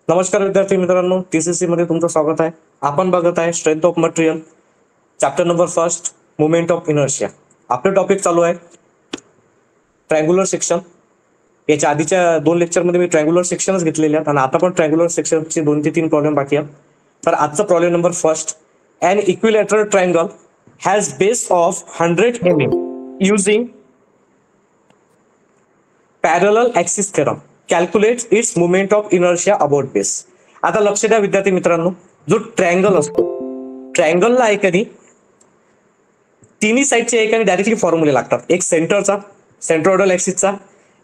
नमस्कार विद्यार्थी मित्रांनो, TCC मध्ये तुमचं स्वागत आहे. आपण बघत आहे strength of material, chapter number first, movement of inertia. आपलं टॉपिक चालू आहे ट्रायंग्युलर सेक्शन. याच्या आधीच्या 2 लेक्चरमध्ये मी ट्रायंग्युलर सेक्शनच घेतलेले आहेत आणि आता पण ट्रायंग्युलर सेक्शनचे 2 ते 3 प्रॉब्लेम बाकी आहेत. तर आजचा problem number first, an equilateral triangle has base of 100 mm using parallel axis theorem calculate its moment of inertia about base. आता लक्ष द्या विद्यार्थी मित्रांनो, जो ट्रायंगल असतो, ट्रायंगलला आहे कधी तिन्ही साईडचे एक आणि डायरेक्टली फॉर्म्युले लागतात. एक सेंटरचा, सेंट्रॉइडल ऍक्सिसचा,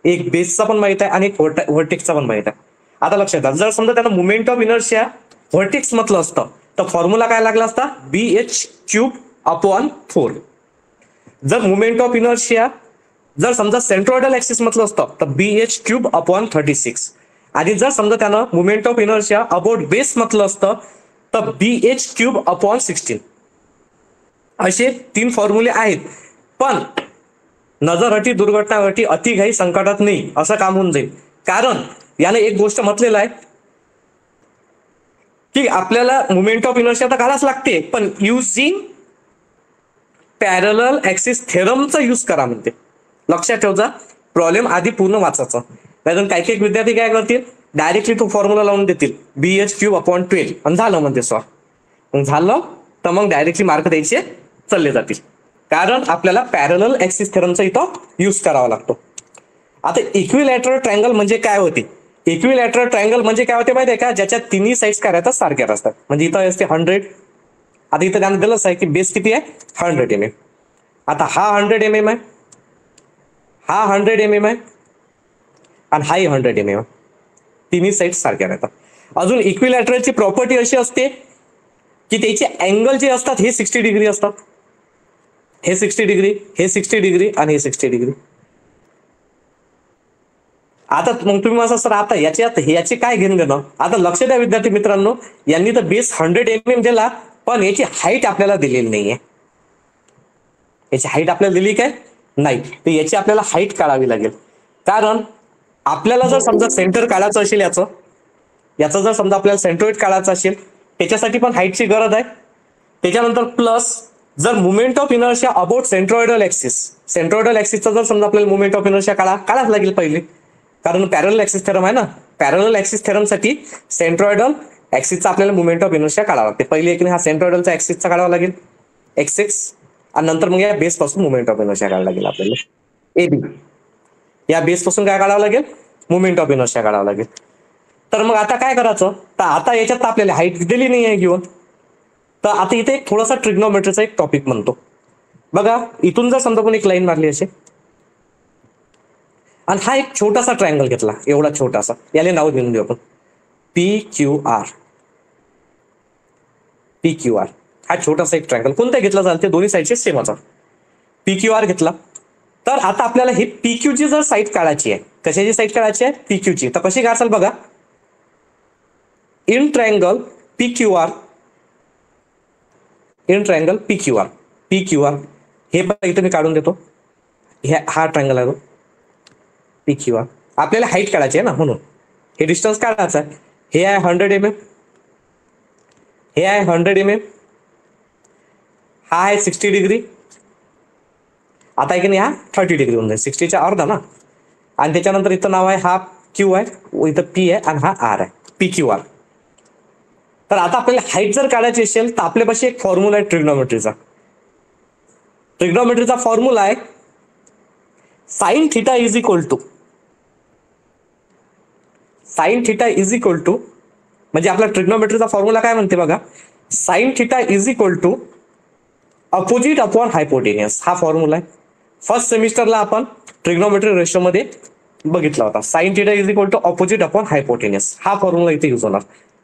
एक बेसचा पण माहित आहे आणि एक व्हर्टेक्सचा पण माहित आहे. आता लक्षात द्या, जर समजा त्यांना मुवमेंट ऑफ इनर्शिया व्हर्टेक्स म्हटलं असतं तर फॉर्म्युला काय लागला असता, BH³/4. जर मुवमेंट ऑफ इनर्शिया जर समजा सेंट्रॉइडल ऍक्सिस म्हटलं असतं तर BH³/36. आणि जर समजा त्यानं movement of inertia about base म्हटलं असतं तर BH³/16. असे 3 फॉर्म्युले आहेत. पण नजर हटी दुर्घटना घटी, अति घाई संकटात नाही असं काम होऊन जाईल. कारण याने एक गोष्ट म्हटलेलं आहे की आपल्याला मुवमेंट ऑफ इनर्शिया तर करावंच लागते, पण युजिंग पॅरलल ऍक्सिस थेरमचा यूज करा म्हणते. लक्षात ठेवजा, प्रॉब्लेम आधी पूर्ण वाचायचा. कारण काही काही विद्यार्थी काय करतील, डायरेक्टली तो फॉर्म्युला लावून देतील BH³/12 आणि झालं म्हणते मग झालं तर मग डायरेक्टली मार्क द्यायचे चालले जातील. कारण आपल्याला पॅरलल ऍक्सिस थेरमचा इथं यूज करावा लागतो. आता इक्विलॅटरल ट्रायंगल म्हणजे काय होते? इक्विलॅटरल ट्रायंगल म्हणजे काय होते माहिती आहे का, ज्याच्या तिन्ही साईड्स काय राहतात, सारख्या असतात. म्हणजे इथं असते 100. आता इथं त्यानं दिलंच आहे की बेस किती आहे, 100 mm. आता हा 100 mm आहे, हा 100 mm आहे आणि हाही 100 mm आहे. तिन्ही साईड सारख्या राहतात. अजून इक्विलॅटरलची प्रॉपर्टी अशी असते की त्याचे अँगल जे असतात हे 60 डिग्री असतात. हे 60 डिग्री, हे 60 डिग्री आणि हे 60 डिग्री. आता मग तुम्ही असं सर आता याचे काय घेणं देणं. आता लक्ष द्या विद्यार्थी मित्रांनो, यांनी तर बेस 100 mm दिला, पण याची हाईट आपल्याला दिलेली नाहीये. याची हाईट आपल्याला दिली काय नाही, तर याची आपल्याला हाईट काढावी लागेल. कारण आपल्याला जर समजा सेंटर काढायचं असेल, याचं जर समजा आपल्याला सेंट्रोइड काढायचं असेल, त्याच्यासाठी पण हाईटची गरज आहे. त्याच्यानंतर प्लस जर movement of inertia about centroidal axis, centroidal ऍक्सिसचा जर समजा आपल्याला मुवमेंट ऑफ इनर्शिया काढावं लागेल पहिले, कारण पॅरलल ऍक्सिस थेरम आहे ना. पॅरलल ऍक्सिस थेरमसाठी सेंट्रॉइडल ऍक्सिसचा आपल्याला मुवमेंट ऑफ इनर्शिया काढावा लागते. पहिले एक हा सेंट्रॉइडलचा ऍक्सिसचा काढावा लागेल XX, आणि नंतर मग या बेस पासून मुवमेंट ऑफ इनर्शिया काढावं लागेल आपल्याला AB. या बेस पासून काय काढावं लागेल, मुवमेंट ऑफ इनर्शिया काढावं लागेल. तर मग आता काय करायचं, तर आता याच्यात आपल्याला हाईट दिली नाही आहे घेऊन, तर आता इथे एक थोडासा ट्रिग्नोमेट्रीचा एक टॉपिक म्हणतो. बघा, इथून जर समजा पण एक लाईन मारली असे आणि हा एक छोटासा ट्रायंगल घेतला, एवढा छोटासा, याला नाव देऊन देऊ आपण PQR. PQR हा छोटासा एक ट्रायंगल कोणता घेतला चालते, दोन्ही साईडचे सेम असतात. PQR घेतला. तर आता आपल्याला ही PQ ची जर साईड काढायची आहे, कशाची साईड काढायची आहे, PQ ची, तर कशी काढाल बघा. In triangle PQR, in triangle PQR हे पण इथे मी काढून देतो. हा ट्रायंगल आहे PQR. आपल्याला हाईट काढायची आहे ना, म्हणून हे डिस्टन्स काढायचं आहे. हे आहे 100 mm, हे आहे 100 mm, हा आहे 60 डिग्री. आता की नाही हा 30 डिग्री होऊन जाईल, 60च्या अर्धा ना. आणि त्याच्यानंतर इथं नाव आहे, हा Q आहे, इथं P आहे आणि हा R आहे, PQR. तर आता आपल्याला हाईट जर काढायची असेल तर आपल्यापाशी एक फॉर्म्युला आहे ट्रिग्नोमेट्रीचा. ट्रिग्नोमेट्रीचा फॉर्म्युला आहे sine theta is equal to, sine theta is equal to, म्हणजे आपला ट्रिग्नोमेट्रीचा फॉर्म्युला काय म्हणते बघा, sine theta is equal to opposite upon hypotenuse. हा फॉर्म्युला आहे. फर्स्ट सेमिस्टरला आपण ट्रिग्नोमेट्री रेशो मध्ये बघितला होता. Sine theta is equal to opposite upon hypotenuse, हा फॉर्म्युला इथे युज होणार.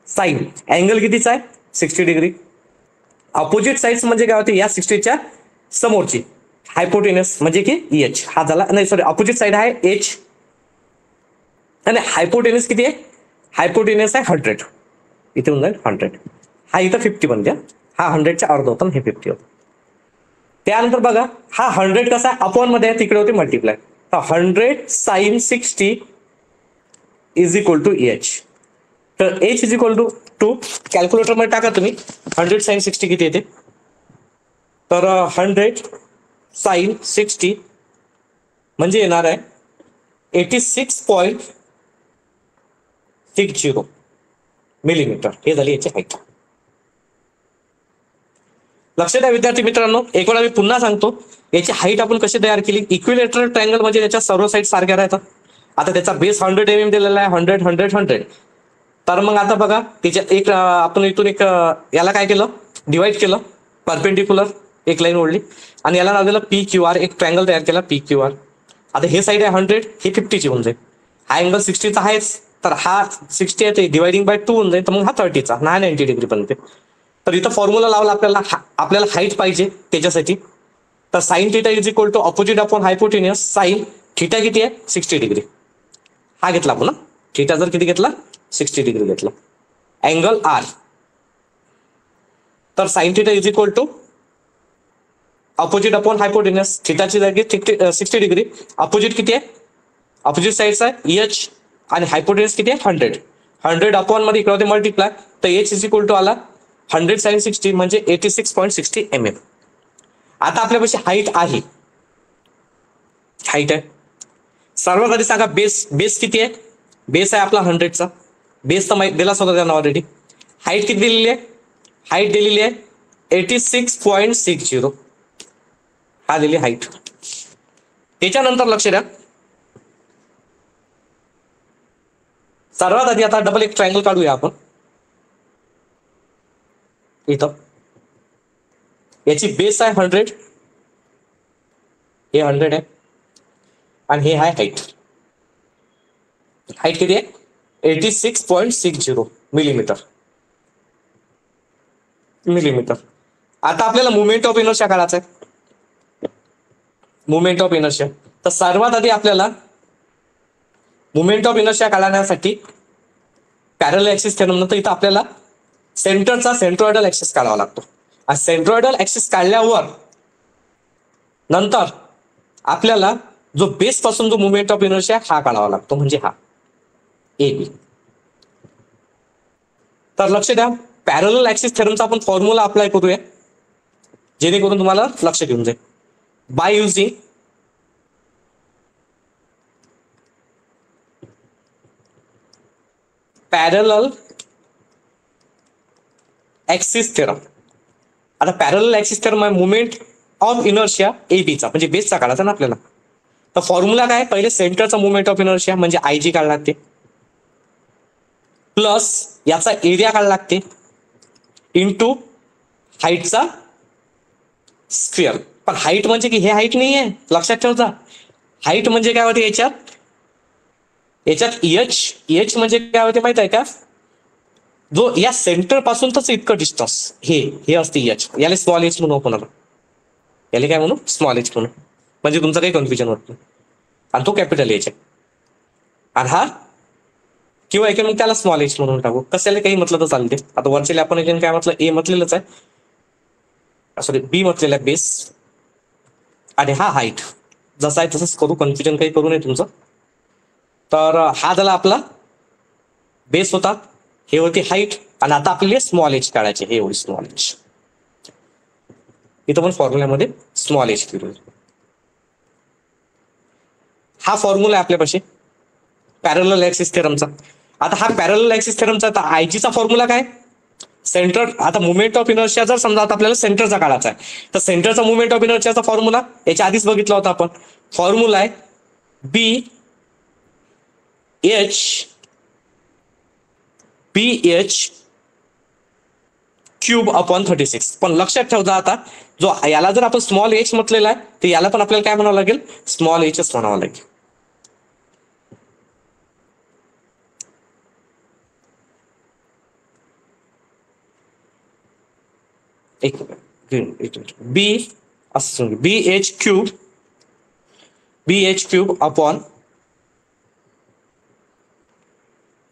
साइन अँगल कितीचा आहे, 60 डिग्री. अपोजिट साइड्स म्हणजे काय होते, या 60च्या समोरची. हायपोटेनियस म्हणजे की EH, हा झाला, नाही सॉरी, अपोजिट साइड आहे H आणि हायपोटेनियस किती आहे, हायपोटेनियस आहे 100. इथे होऊन जाईल 100. हा इथं 50 बनते, हा 100च्या अर्ध होता, हे 50 होतं. त्यानंतर बघा, हा 100 कसा अपॉन मध्ये आहे, तिकडे होते मल्टिप्लाय. तर 100 sin 60 is equal to EH. तर एच इज इक्वल टू 2, कॅल्क्युलेटरमध्ये टाका तुम्ही 100 साइन 60 किती येते, तर 100 साइन 60 म्हणजे येणार आहे 86.60 मिलीमीटर. हे झाली याची हाईट. लक्ष द्या विद्यार्थी मित्रांनो, एक वेळा मी पुन्हा सांगतो, याची हाईट आपण कशी तयार केली. इक्विलेटरल ट्रायंगल म्हणजे त्याच्या सर्व साईड सारख्या राहतात. आता त्याचा बेस 100 mm दिलेला आहे, 100 100 100. तर मग आता बघा त्याच्या एक आपण इथून एक याला काय केलं, डिवाइड केलं, परपेंडिक्युलर एक लाईन ओढली आणि याला नाव दिलं PQR, एक ट्रायंगल तयार केला PQR. आता हे साईड आहे 100, हे 50 ची होऊन जाईल. हा अँगल 60चा आहेच, तर हा 60 आहे ते डिवायडिंग बाय 2 होऊन जाईल, तर मग हा 30चा 90 डिग्री बनते. तर इथं फॉर्म्युला लावला आपल्याला, आपल्याला हाईट पाहिजे त्याच्यासाठी. तर sine theta is equal to opposite upon hypotenuse sine theta किती आहे 60 डिग्री. हा घेतला आपण, थिटा जर किती घेतला 60 डिग्री घेतला, अँगल आर. तर sine theta is equal to opposite upon hypotenuse, थिटाची जागी 60 डिग्री, ऑपोजिट किती आहे, ऑपोजिट साइडचा आहे एच आणि हायपोटेन्युस किती आहे 100. 100 अपॉन मध्ये इकडे होते मल्टिप्लाय, तर एच इज इक्वल टू आला 100 साइन 60 म्हणजे 86.60 mm. आता आपल्यापाशी हाईट आहे, हाईट आहे. सर्वात आधी सांगा बेस किती आहे. बेस आहे आपला 100चा, बेस तर माहिती दिलाच होता त्यांना ऑलरेडी. हाईट किती दिलेली आहे, हाईट दिलेली आहे 86.60, हा दिली हाईट. त्याच्यानंतर लक्ष द्या, सर्वात आधी आता डबल एक ट्रायंगल काढूया आपण. इथं याची बेस आहे 100, हे 100 आहे आणि हे आहे हाईट. हाईट किती आहे 86.60 मिलीमीटर. आता आपल्याला मुवमेंट ऑफ इनर्शिया काढायचा आहे, मुवमेंट ऑफ इनर्शिया. तर सर्वात आधी आपल्याला मुवमेंट ऑफ इनर्शिया काढण्यासाठी पॅरलल ऍक्सिस थेरम नंतर इथं आपल्याला सेंटरचा सेंट्रॉइडल ऍक्सिस काढावा लागतो. आणि सेंट्रॉइडल ऍक्सिस काढल्यावर नंतर आपल्याला जो बेस पासून जो मुवमेंट ऑफ इनर्शिया हा काढावा लागतो, म्हणजे हा AB. तर लक्ष द्या, पॅरलल ऍक्सिस थेरमचा आपण फॉर्म्युला अप्लाय करूया, जेणेकरून तुम्हाला लक्ष घेऊन जाईल. By using parallel axis theorem. आता पॅरलल ऍक्सिस थेरम आहे मुवमेंट ऑफ इनर्शिया एबीचा, म्हणजे बेसचा काढायचा ना आपल्याला. तर फॉर्म्युला काय, पहिले सेंटरचा मुवमेंट ऑफ इनर्शिया म्हणजे IG काढला लागते, प्लस याचा एरिया काढला लागते इंटू हाईटचा स्क्वेअर. पण हाईट म्हणजे की हे हाईट नाही आहे, लक्षात ठेवता. हाईट म्हणजे काय होते याच्यात एच म्हणजे काय होते माहित आहे का, जो या सेंटर पासून तच इतकं डिस्टन्स हे असते एच. याला स्मॉल एच म्हणू आपण, याला काय म्हणू स्मॉल एच म्हणू, म्हणजे तुमचं काही कन्फ्युजन होत नाही. आणि तो कॅपिटल एच आहे, आणि हा किंवा एक मग त्याला स्मॉल एच म्हणून टाकू, कशाला काही म्हटलं तर चालते. आता वरच्या आपण काय म्हटलं, ए म्हटलेलंच आहे, सॉरी बी म्हटलेलं आहे बेस, आणि हा हाईट. जसा आहे तसंच करू, कन्फ्युजन काही करू नये तुमचं. तर हा झाला आपला बेस होता, हे होती हाईट, आणि आता आपल्याला स्मॉल एच काढायचे, हे एवढी स्मॉल एच. इथं पण फॉर्म्युल्यामध्ये स्मॉल एच करू. हा फॉर्म्युला आहे आपल्यापाशी पॅरलल ऍक्सिस थेरमचा. आता हा पॅरलल ऍक्सिस थेरमचा आता आयजीचा फॉर्म्युला काय, सेंटर. आता मुवमेंट ऑफ इनर्शिया जर समजा आता आपल्याला सेंटरचा काढायचा आहे, तर सेंटरचा मुवमेंट ऑफ इनर्शियाचा फॉर्म्युला याच्या आधीच बघितला होता आपण. फॉर्म्युला आहे BH क्यूब अपॉन 36. पण लक्षात ठेवता, आता जो याला जर आपण स्मॉल एच म्हटलेला आहे, तर याला पण आपल्याला काय म्हणावं लागेल, स्मॉल एचच म्हणावं लागेल. एक BH क्यूब अपॉन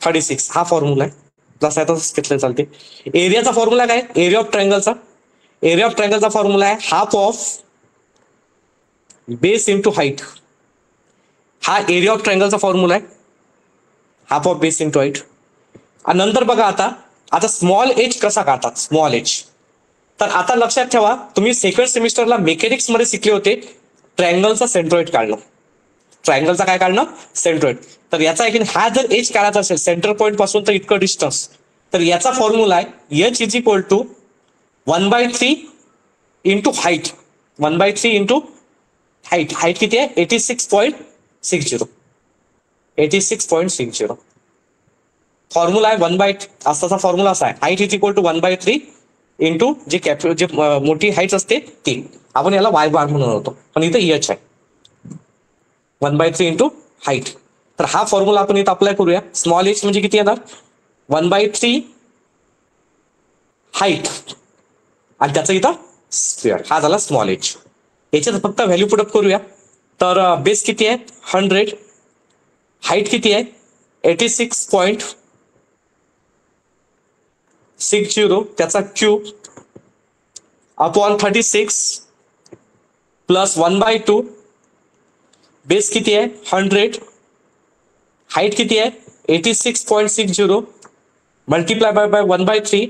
36 हा फॉर्म्युला आहे. जसा आहे तसंच घेतलं चालते. एरियाचा फॉर्म्युला काय, एरिया ऑफ ट्रायंगलचा फॉर्म्युला आहे half of base into height. हा एरिया ऑफ ट्रायंगलचा फॉर्म्युला आहे, half of base into height. आणि नंतर बघा आता आता स्मॉल एच कसा काढतात, स्मॉल एच. तर आता लक्षात ठेवा, तुम्ही सेकंड सेमिस्टरला मेकॅनिक्स मध्ये शिकले होते ट्रायंगलचा सेंट्रोइड काढणं. ट्रायंगलचा काय काढणं, सेंट्रोइड. तर याचा एक हा जर एच काढायचा असेल सेंटर पॉईंट पासून तर इतकं डिस्टन्स, तर याचा फॉर्म्युला आहे H is equal to 1/3 into height. 1/3 into height. Height किती आहे, 86.60. 86.60. फॉर्म्युला आहे 1/, असाचा फॉर्म्युला असा आहे, height is equal to 1/3 into जे मोठी हाईट असते ती, आपण याला वाय बार म्हणून होतो, पण इथं एच आहे. 1/3 इंटू हाईट. तर हा फॉर्म्युला आपण इथं अप्लाय करूया. स्मॉल एच म्हणजे किती येणार, 1/3 हाईट आणि त्याचा इथं स्क्वेअर. हा झाला स्मॉल एच. याच्यात फक्त व्हॅल्यू पुटअप करूया. तर बेस किती आहे 100, हाईट किती आहे 86.60, त्याचा क्यूब अपॉन 36 प्लस 1/2. बेस किती आहे 100, हाईट किती आहे 86.60 मल्टिप्लाय बाय 1/3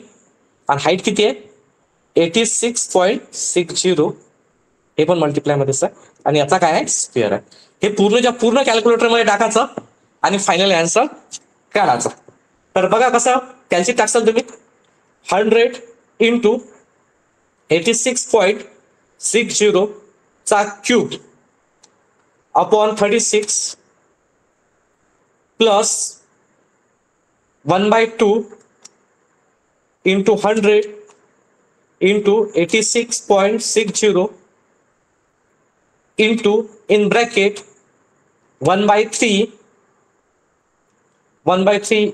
आणि हाईट किती आहे 86.60, हे पण मल्टिप्लाय मध्येच आहे आणि याचा काय आहे स्क्वेअर आहे. हे पूर्ण कॅल्क्युलेटर मध्ये टाकायचं आणि फायनल आन्सर काढायचा. तर बघा कसं कॅल्क्युलेट टाकसाल तुम्ही, 100 इंटू 86.60 चा cube upon 36 plus 1/2 into 100 into 86.60 into in bracket 1/3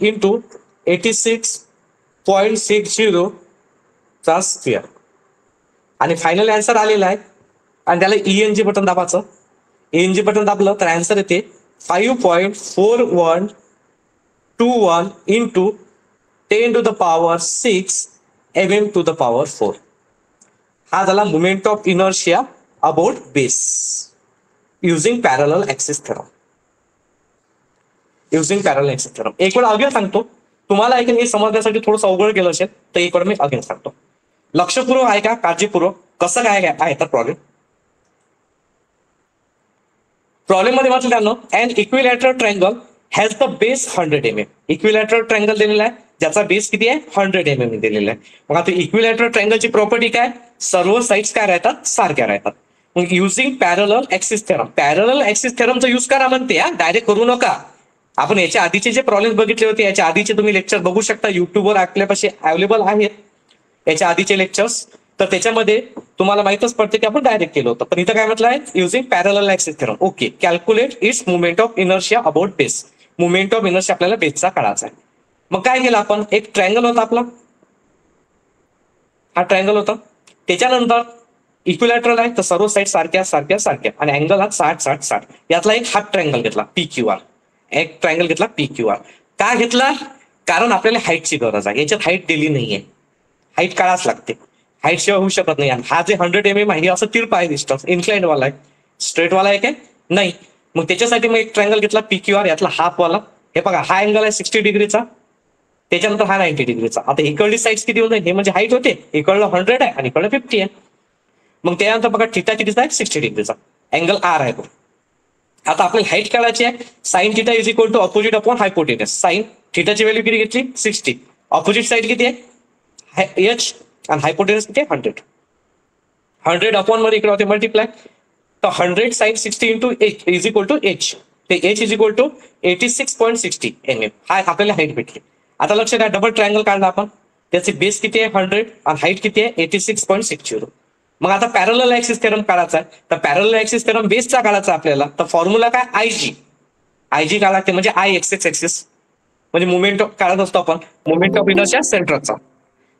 into 86.60 चा स्क्वेअर आणि फायनल आन्सर आलेला आहे. आणि त्याला ENG बटन दाबायचं. ENG बटन दाबलं तर आन्सर येते 5.4121 into 10⁶ mm to the power 4. हा झाला moment of inertia about base using parallel axis theorem. एक वेळ अगेन सांगतो तुम्हाला, ऐकून हे समजण्यासाठी थोडंसं अवघड गेलं असेल तर एक वेळ मी अगेन सांगतो. लक्षपूर्वक ऐका, काळजीपूर्वक. कसं काय आहे तर प्रॉब्लेम मध्ये म्हटलं an equilateral triangle has the base 100 mm. Equilateral triangle दिलेला आहे ज्याचा बेस किती आहे 100 mm दिलेला आहे. मग आता इक्विलॅटरल ट्रायंगलची प्रॉपर्टी काय, सर्व साइड्स काय राहतात, सारख्या राहतात. मग using parallel axis theorem. Parallel axis थेरमचा use करा म्हणते, डायरेक्ट करू नका. आपण याच्या आधीचे जे प्रॉब्लेम बघितले होते, याच्या आधीचे तुम्ही लेक्चर बघू शकता, युट्यूबवर आपल्यापाशी अवेलेबल आहेत याच्या आधीचे लेक्चर्स. तर त्याच्यामध्ये तुम्हाला माहितच पडते की आपण डायरेक्ट केलं होतं. पण इथं काय म्हटलं आहे, using parallel axis theorem. Okay, calculate its moment of inertia about base. Movement of inertia आपल्याला बेसचा काढायचा आहे. मग काय केलं आपण, एक ट्रायंगल होता आपला, हा ट्रायंगल होता. त्याच्यानंतर इक्विलॅटरल आहे तर सर्व साईड सारख्या आणि अँगल हा 60-60-60. यातला एक हाफ ट्रायंगल घेतला PQR. एक ट्रायंगल घेतला PQR. का घेतला, कारण आपल्याला हाईटची गरज आहे. याच्यात हाईट दिली नाहीये, हाईट काढाच लागते, हाईट शिवाय होऊ शकत नाही. हा जे 100 mm आहे असं तिरपा आहे डिस्टन्स, इन्क्लाइंड वाला आहे, स्ट्रेट वाला आहे काय नाही. मग त्याच्यासाठी मग एक ट्रायंगल घेतला PQR, यातला हाफ वाला. हे बघा हा अँगल आहे 60 डिग्रीचा, त्याच्यानंतर हा 90 डिग्रीचा. आता इकडली साईड किती होते, हे म्हणजे हाईट होते, इकडलं 100 आहे आणि इकडलं 50 आहे. मग त्यानंतर बघा थिटा कितीचा आहे 60 डिग्रीचा, अँगल R आहे तो. आता आपल्याला हाईट काढायची आहे. Sine theta is equal to opposite upon hypotenuse. Sine थिटाची व्हॅल्यू किती घेतली 60, ऑपोजिट साइड किती आहे H आणि हायपोटेनस किती आहे 100 अपॉन मध्ये इकडे होते मल्टिप्लाय. तर 100 sine 60 into H is equal to H. ते H is equal to 86.60 mm. हा आपल्याला हाईट भेटली. आता लक्षात द्या, डबल ट्रायंगल काढला आपण, त्याचे बेस किती आहे 100 आणि हाईट किती आहे 86.60. मग आता पॅरलल ऍक्सिस थेरम काढायचा आहे. तर पॅरलल ऍक्सिस थेरम बेसचा काढायचा आपल्याला. तर फॉर्म्युला काय IG काय लागते, म्हणजे I एक्सिस म्हणजे मुवमेंट काढत असतो आपण, मुवमेंट ऑफ इनर्शिया सेंट्रलचा.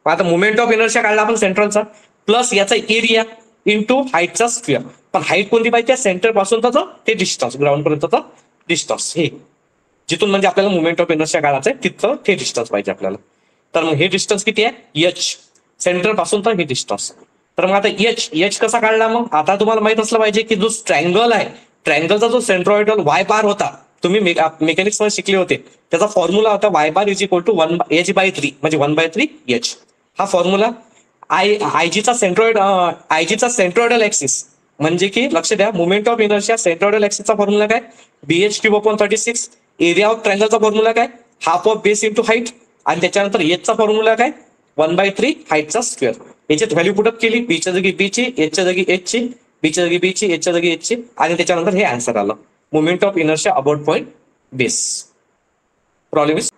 आता मुवमेंट ऑफ इनर्शिया काढला आपण सेंट्रलचा, प्लस याचा एरिया इंटू हाईटचा स्क्वेअर. पण हाईट कोणती पाहिजे, सेंटर पासून ते डिस्टन्स, ग्राउंड पर्यंतचं डिस्टन्स, हे जिथून म्हणजे आपल्याला मुवमेंट ऑफ इनर्शिया काढायचं आहे तिथं ते डिस्टन्स पाहिजे आपल्याला. तर मग हे डिस्टन्स किती आहे H, सेंटर पासून तर हे डिस्टन्स. तर मग आता H कसा काढला, मग आता तुम्हाला माहित असलं पाहिजे की जो ट्रायंगल आहे, ट्रायंगलचा जो सेंट्रॉइडल Y बार होता तुम्ही मेकॅनिक्स मध्ये शिकले होते, त्याचा फॉर्म्युला होता y bar is equal to 1/3 म्हणजे 1/3 हा फॉर्म्युला आयजीचा सेंट्रोइडल ऍक्सिस म्हणजे की लक्ष द्या, मुवमेंट ऑफ इनर्शिया सेंट्रोइडल ऍक्सिसचा फॉर्म्युला काय, BH³/36. एरिया ऑफ ट्रायंगलचा फॉर्म्युला काय, half of base into height. आणि त्याच्यानंतर एचचा फॉर्म्युला काय, 1/3 हाईटचा स्क्वेअर. याच्यात व्हॅल्यू पुटअप केली, बीच्या जागी बीची, एचच्या जागी एचची, बीच्या जागी बीची, एचच्या जागी एचची, आणि त्याच्यानंतर हे आन्सर आलं, movement of inertia about point base. Problem is,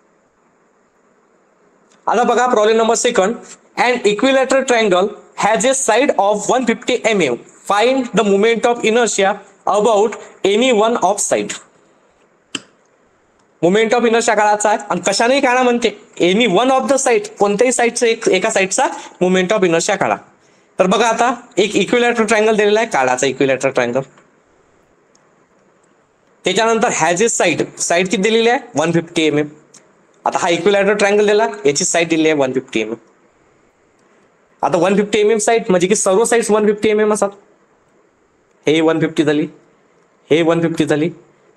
आता बघा problem number 2. An equilateral triangle has a side of 150 mm. Find the moment of inertia about any one of side. Movement of inertia काढायचा आहे आणि कशानेही काढा म्हणते, any one of the side, कोणत्याही साईडचं एका साईडचा मुवमेंट ऑफ इनर्शिया काढा. तर बघा आता एक इक्विलॅटरल ट्रायंगल दिलेला आहे, काढायचा इक्विलॅटरल ट्रायंगल. त्याच्यानंतर हॅज ए साईड किती दिलेली आहे, 150 mm. आता हा इक्विलॅटरल ट्रायंगल दिला, याची साईड दिली आहे 150 mm. आता 150 mm साईड म्हणजे की सर्व साईड्स 150 mm असतात. हे 150 झाली, हे 150 झाली,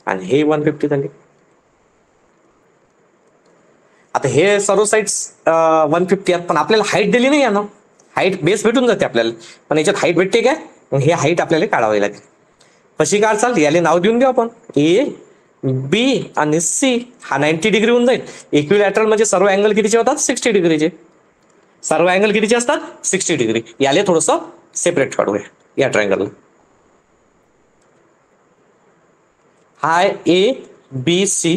आणि हे 150 झाली. आता हे सर्व साईड्स 150 आहेत, पण आपल्याला हाईट दिली नाही ना, हाईट बेस भेटून जाते आपल्याला, पण याच्यात हाईट भेटते काय, हे हाईट आपल्याला काढावी लागेल. कशी काढचाल, याला नाव देऊन देऊ आपण, ए बी आणि सी. हा 90 डिग्री होऊन जाईल. इक्विलॅटरल म्हणजे सर्व अँगल कितीचे होतात, 60 डिग्रीचे. सर्व अँगल कितीचे असतात, 60 डिग्री. याला थोडस सेपरेट काढूया या ट्रायंगलला. हाय ए बी सी,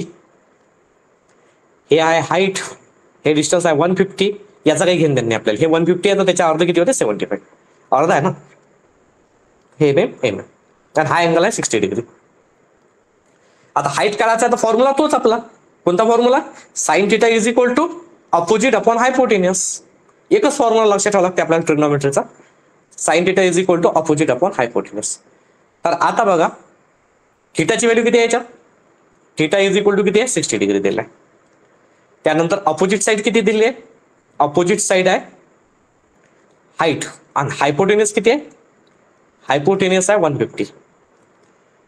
हे आहे हाईट, हे डिस्टन्स आहे 150. याचा काही घेणं देणं नाही आपल्याला. हे 150 आहे तर त्याच्या अर्ध किती होते, 75. अर्ध आहे ना, हे एम आणि हा अँगल आहे 60 डिग्री. आता हाईट काढायचा आहे तर फॉर्म्युला तोच आपला. कोणता formula, sine theta is equal to opposite upon hypotenuse. एकच फॉर्म्युला लक्षात ठेवावा लागते आपल्याला ट्रिग्नोमेट्रीचा, sine theta is equal to opposite upon hypotenuse. तर आता बघा थिटाची व्हॅल्यू किती आहे याच्यात, थिटा इज इक्वल टू किती आहे, 60 डिग्री दिला आहे. त्यानंतर अपोजिट साइड किती दिली आहे, अपोजिट साइड आहे हाईट, आणि हायपोटेन्युस किती आहे, हायपोटेन्युस आहे 150.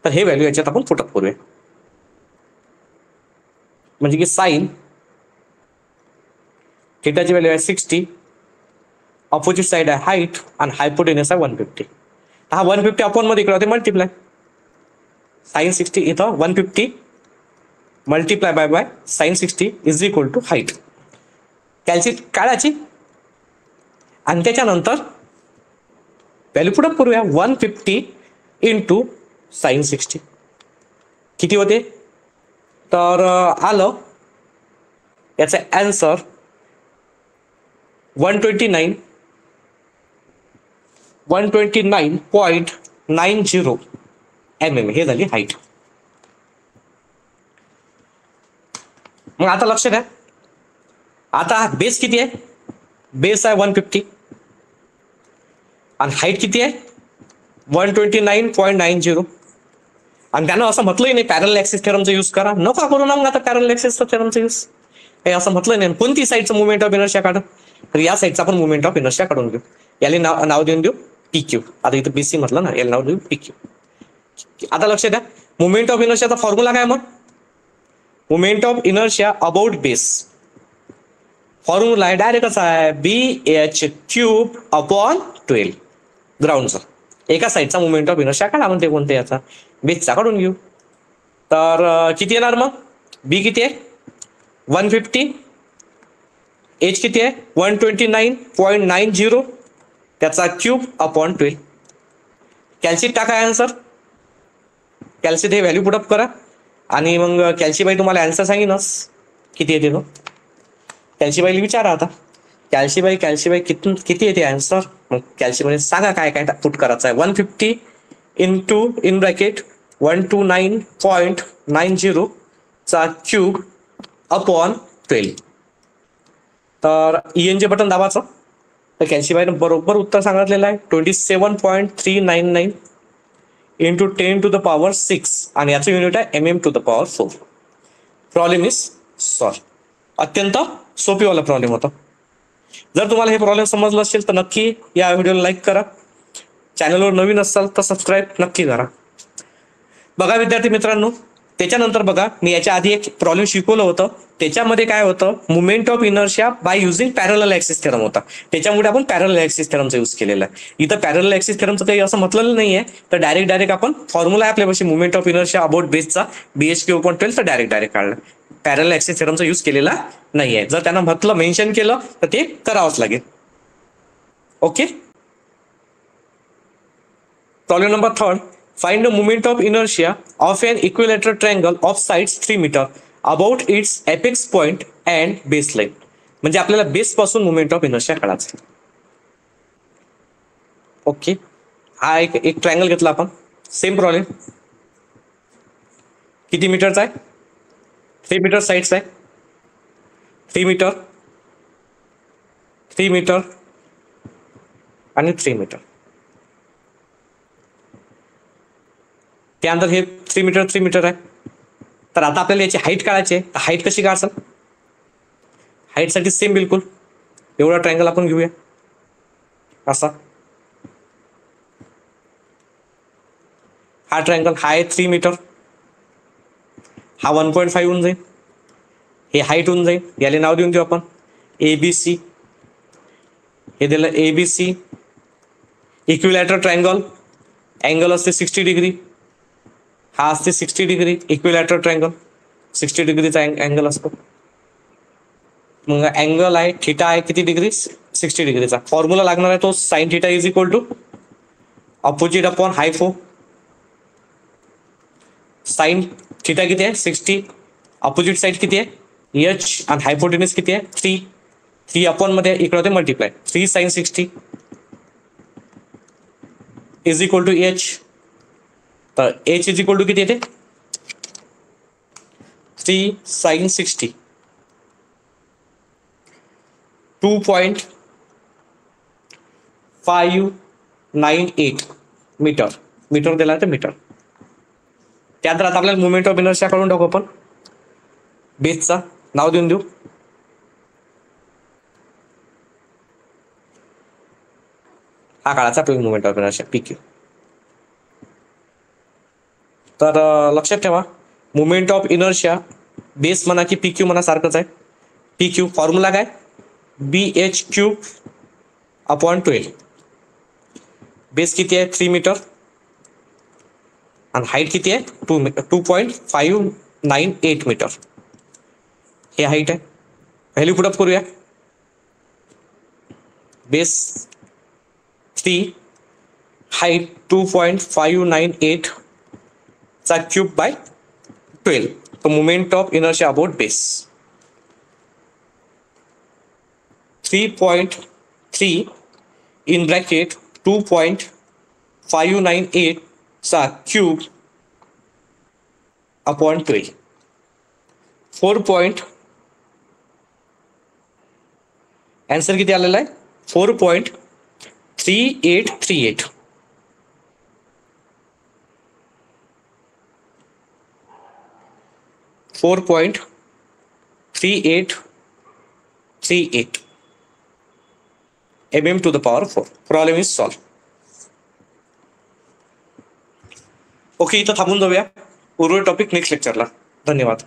तर हे व्हॅल्यू याच्यात आपण पुटअप करूया. म्हणजे की साइन थिटाची व्हॅल्यू आहे 60, अपोजिट साइड आहे हाईट, आणि हायपोटेन्युस आहे 150. हा 150 अपॉन मध्ये इकडे होते मल्टिप्लाय, साइन 60 इथं 150 multiply by sine 60 is equal to height. कॅल्सी काढायची आणि त्याच्यानंतर व्हॅल्यू पुटअप करूया. 150 इंटू साइन 60 किती होते, तर आलं याचा आन्सर 129.90 mm. हे झाली हाईट. मग आता लक्ष द्या, आता बेस किती आहे, बेस आहे 150 आणि हाईट किती आहे 129.90. आणि त्यानं असं म्हटलंही नाही पॅरलल ऍक्सिस थेरमचा यूज करा, नका करू ना मग आता पॅरलल ऍक्सिस थेरमचा यूज, हे असं म्हटलं नाही. कोणती साईडचं मुवमेंट ऑफ इनर्शिया काढा, तर या साईडचा आपण मुवमेंट ऑफ इनर्शिया काढून घेऊ. याला नाव देऊन देऊ PQ. आता इथं BC म्हटलं ना, याला नाव देऊ PQ. आता लक्ष द्या, मुवमेंट ऑफ इनर्शियाचा फॉर्म्युला काय, मग movement of inertia about base formula आहे डायरेक्टच आहे, BH³/12 ग्राउंडचा. एका साईडचा मुवमेंट ऑफ इनर्शिया काढा म्हणते, कोणते याचा, बेसचा काढून घेऊ. तर किती येणार मग, बी किती आहे 150, एच किती आहे 129.90, त्याचा क्यूब/12. कॅल्सी टाका आन्सर, कॅल्सी हे व्हॅल्यू पुटअप करा आणि मग कॅल्सीबाई तुम्हाला आन्सर सांगेनच किती येते. तो कॅल्सीबाईला विचारा आता, कॅल्सीबाई किती येते आन्सर. मग कॅल्सीबाई सांगा काय काय पुट करायचं आहे. 150 इंटू इन ब्रॅकेट 129.90 चा क्यूब/12. तर EN बटन दाबाचं. तर कॅल्सीबाईनं बरोबर उत्तर सांगितलेलं आहे 27.399 इंटू 10⁶, आणि याचं युनिट आहे mm⁴. Problem is solve. अत्यंत सोपीवाला प्रॉब्लेम होता. जर तुम्हाला हे प्रॉब्लेम समजलं असेल तर नक्की या व्हिडिओला लाईक करा. चॅनलवर नवीन असाल तर सबस्क्राईब नक्की करा. बघा विद्यार्थी मित्रांनो, त्याच्यानंतर बघा, मी याच्या आधी एक प्रॉब्लेम शिकवलं होतं, त्याच्यामध्ये काय होतं, movement of inertia by using parallel axis theorem होता. त्याच्यामुळे आपण पॅरलल ऍक्सिस थेरमचा यूज केलेला आहे. इथं पॅरलल ऍक्सिस थेरमचं काही असं म्हटलेलं नाहीये, तर डायरेक्ट आपण फॉर्म्युला आहे आपल्यापाशी मुवमेंट ऑफ इनर्शिया अबाउट बेसचा BHQ/12 तर डायरेक्ट काढला. पॅरलल ऍक्सिस थेरमचा यूज केलेला नाहीये. जर त्यांना म्हटलं, मेन्शन केलं तर ते करावंच लागेल. Okay. Problem number 3. Find the moment of inertia of an equilateral triangle of sides 3 meter about its apex point and baseline. म्हणजे आपल्याला बेस पासून मुवमेंट ऑफ इनर्शिया काढायचा. ओके. हा एक ट्रायंगल घेतला आपण. Same problem. किती मीटरचा आहे? 3 मीटर साइड्स आहे. 3 मीटर, 3 मीटर आणि 3 मीटर. त्यानंतर हे 3 मीटर आहे. तर आता आपल्याला याची हाईट काढायची आहे. हाईट कशी काढाल? हाईटसाठी सेम बिलकुल एवढा ट्रायंगल आपण घेऊया. असा हा ट्रायंगल, हा आहे 3 मीटर, हा 1.5 होऊन जाईल. हे हाईट होऊन जाईल. याला नाव देऊन देऊ आपण ABC. हे दिलं ABC. इक्विलॅटरल ट्रायंगल, अँगल असते 60 डिग्री. हा असते 60 डिग्री. इक्विलॅटरल ट्रायंगल 60 डिग्रीचा अँगल असतो. मग अँगल आहे थिटा आहे किती डिग्री? 60 डिग्रीचा. फॉर्म्युला लागणार आहे तो sine theta is equal to opposite upon hypo. Sine theta किती आहे? 60. अपोजिट साइड किती आहे? H. आणि हायपोटेन्यूज किती आहे? 3. 3 अपॉन मध्ये इकडे होते multiply. 3 sin 60 is equal to H. तर H इज इक्वल टू किती येते? 3 sin 60. 2.598 मीटर. मीटर दिला तर मीटर. त्यानंतर आता आपल्याला मुवमेंट ऑफ इनर्शिया काढून टाकू आपण. बेसचा नाव देऊन देऊ. हा काढायचा आपल्याला मुवमेंट ऑफ इनर्शिया PQ. तर लक्षात ठेवा, मुवमेंट ऑफ इनर्शिया बेस म्हणा की PQ म्हणा सारखंच आहे. PQ फॉर्म्युला काय? BHQ/12. बेस किती आहे? 3 मीटर आणि हाईट किती आहे? 2.598 मीटर. हे हाईट आहे. व्हॅल्यू पुट अप करूया. बेस 3, हाईट 2.598 चा क्यूब बाय 12. तर movement of inertia about base 3.3 in bracket 2.598 चा क्यूब अपॉन 12. 4. आन्सर किती आलेला आहे? 4.3838. mm to the power 4. Problem is solve. Okay, इथं थांबून जाऊया. उर्वरित टॉपिक नेक्स्ट लेक्चरला. धन्यवाद.